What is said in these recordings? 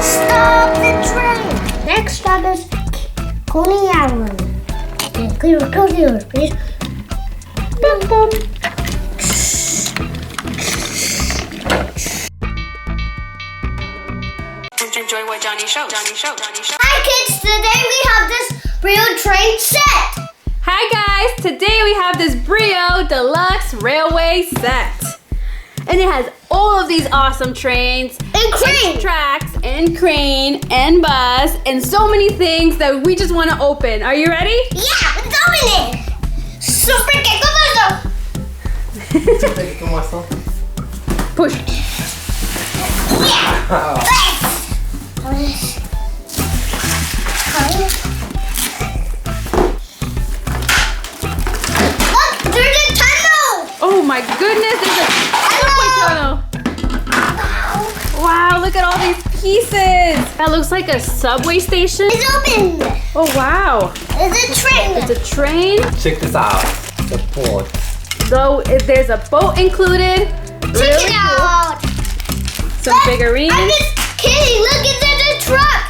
Stop the train! Next stop is Coney Island. Okay, clear, please. Bum, bum. Enjoy what Johny shows. Hi kids, today we have this Brio train set. Hi guys, today we have this Brio Deluxe railway set. And it has all of these awesome trains, And crane. tracks, and crane, and bus, and so many things that we just want to open. Are you ready? Yeah, let's open it. Super que como Push. Yeah. Look, there's a tunnel. Oh my goodness, there's a subway tunnel. Wow, look at all these pieces. That looks like a subway station. It's open. Oh wow. It's a train. It's a train. Check this out. The board. Though there's a boat included. Check it out. Some figurines. I'm just kidding. Look, it's in a truck.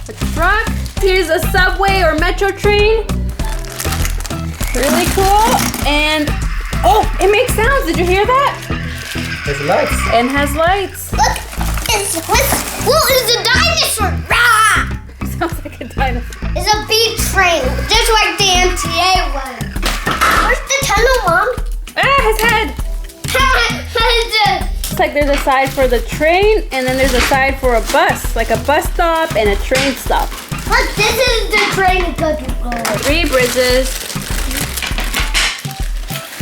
A truck. Here's a subway or metro train. Really cool. And oh, it makes sounds. Did you hear that? There's lights. And has lights. Look, it's a dinosaur. Rah! Sounds like a dinosaur. It's a big train, just like the MTA one. Where's the tunnel, Mom? Ah, his head. Looks like there's a side for the train, and then there's a side for a bus, like a bus stop and a train stop. Look, this is the train it goes going. 3 bridges.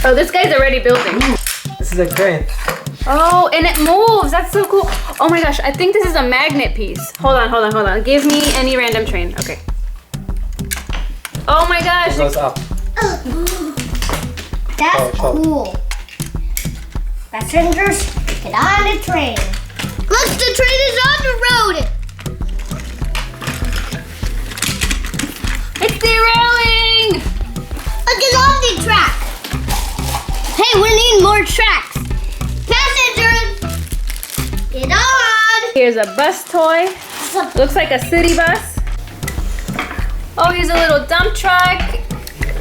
Oh, this guy's already building. This is a crane. Oh, and it moves. That's so cool. Oh my gosh, I think this is a magnet piece. Hold on. Give me any random train. Okay. Oh my gosh. It goes up. That's cool. Passengers, get on the train. Look, the train is on the road. It's derailing. Look, it's on the track. Hey, we need more tracks. Passengers, get on. Here's a bus toy. Looks like a city bus. Oh, here's a little dump truck.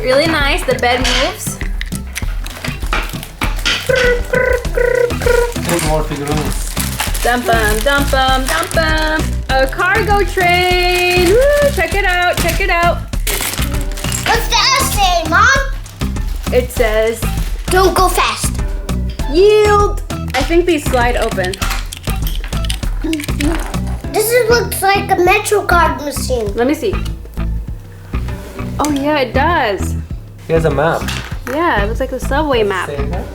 Really nice. The bed moves. There's more figurines. Dump 'em. A cargo train. Woo, check it out. What's the S say, Mom? It says Don't go fast. yield. I think these slide open. Looks like a Metro card machine. Let me see. Oh yeah, it does. Here's a map. Yeah, it looks like a subway map. Same here.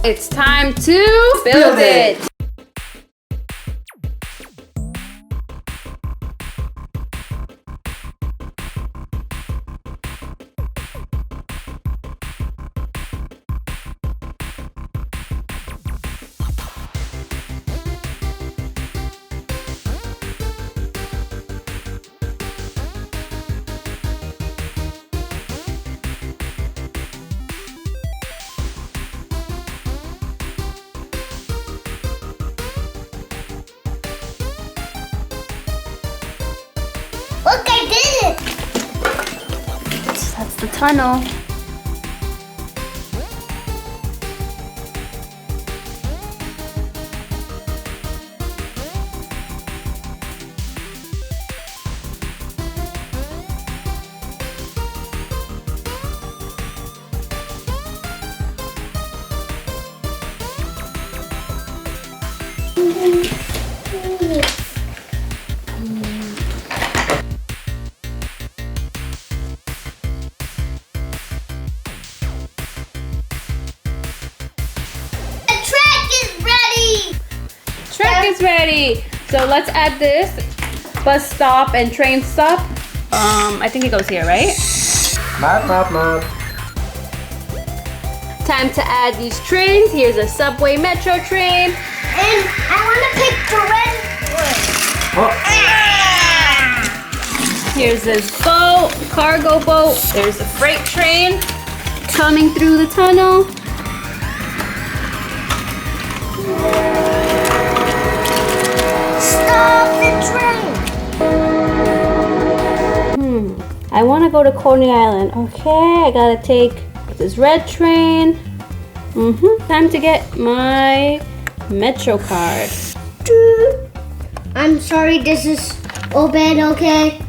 It's time to build it. Look, I did it. That's the tunnel. Track is ready. So let's add this bus stop and train stop. I think it goes here, right? Map. Time to add these trains. Here's a subway metro train. And I want to pick the red one. Oh, Here's this boat, cargo boat. There's a freight train coming through the tunnel. to go to Coney Island. Okay, I gotta take this red train. Time to get my Metro card. I'm sorry, this is open, okay?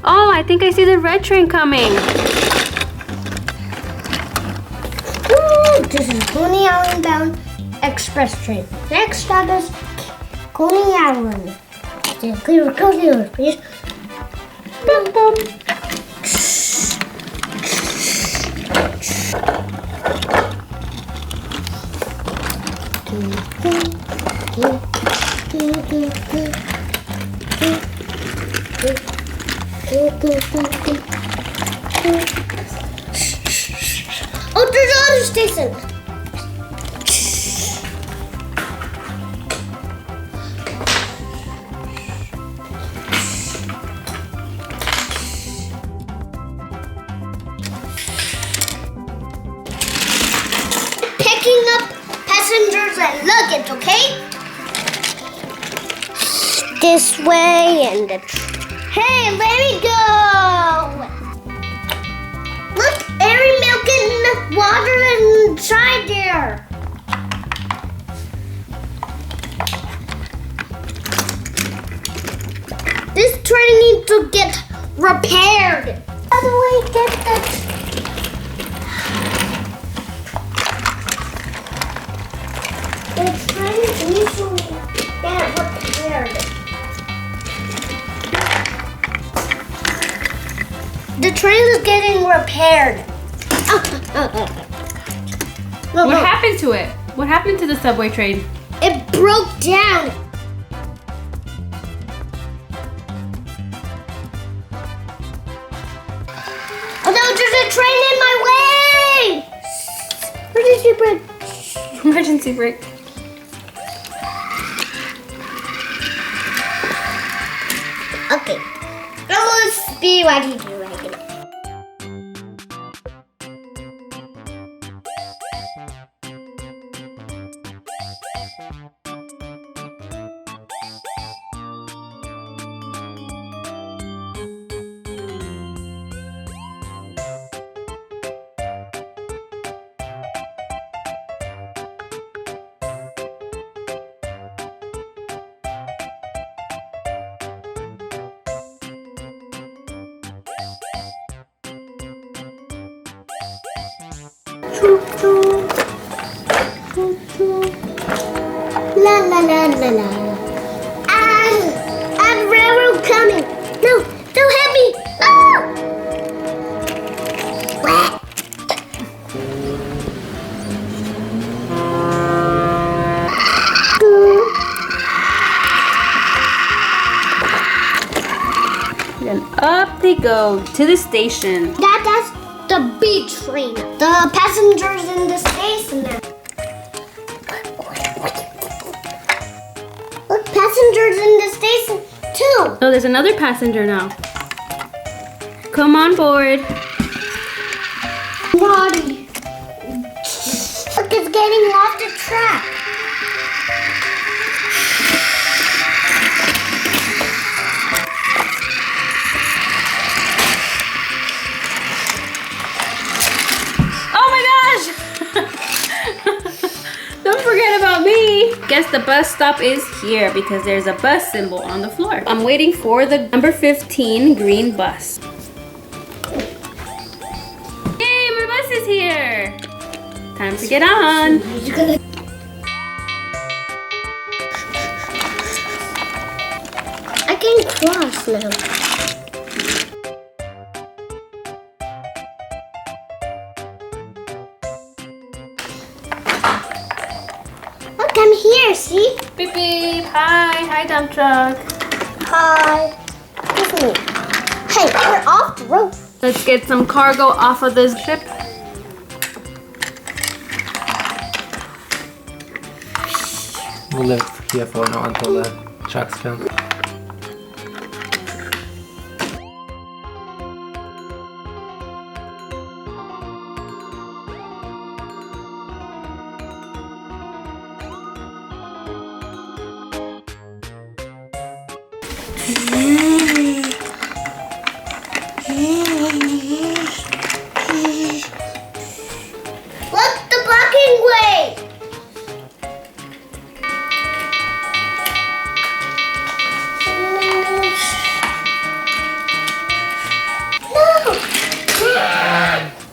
Oh, I think I see the red train coming. Ooh, this is Coney Island bound express train. Next stop is Coney Island. Clear, please. Boom, boom. Oh, there's another station. Picking up passengers and luggage, okay? This way and the. Hey, let me go! Look, airy milk and water inside there. This train needs to get repaired. How do I get that? The train needs to get repaired. The train is getting repaired. What happened to it? What happened to the subway train? It broke down. Oh no, there's a train in my way! Emergency brake. Emergency brake. Okay. Now let's be ready to make it. Choo choo, choo choo, la la la la la. Ah, railroad coming. No, don't hit me. Ah! What? Then up they go to the station. That's the B train. The passengers in the station now. Look, passengers in the station too. Oh, there's another passenger now. Come on board. Naughty. Look, it's getting off the track. Don't forget about me. Guess the bus stop is here because there's a bus symbol on the floor. I'm waiting for the number 15 green bus. Yay, my bus is here. Time to get on. I can cross now. Look, I'm here, see? Beep beep. Hi dump truck. Hi. Excuse me. Hey, we're off the road. Let's get some cargo off of this ship. We'll live here for now until the trucks come. Look, the blocking way. No.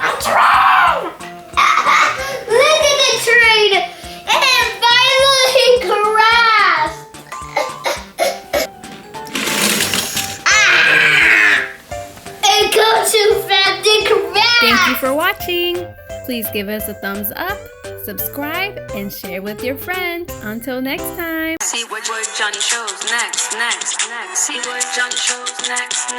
A train. Look at the train. It finally crashed. It goes too fast to crash. Thank you for watching. Please give us a thumbs up, subscribe, and share with your friends. Until next time. See what Johny shows next. See what Johny shows next.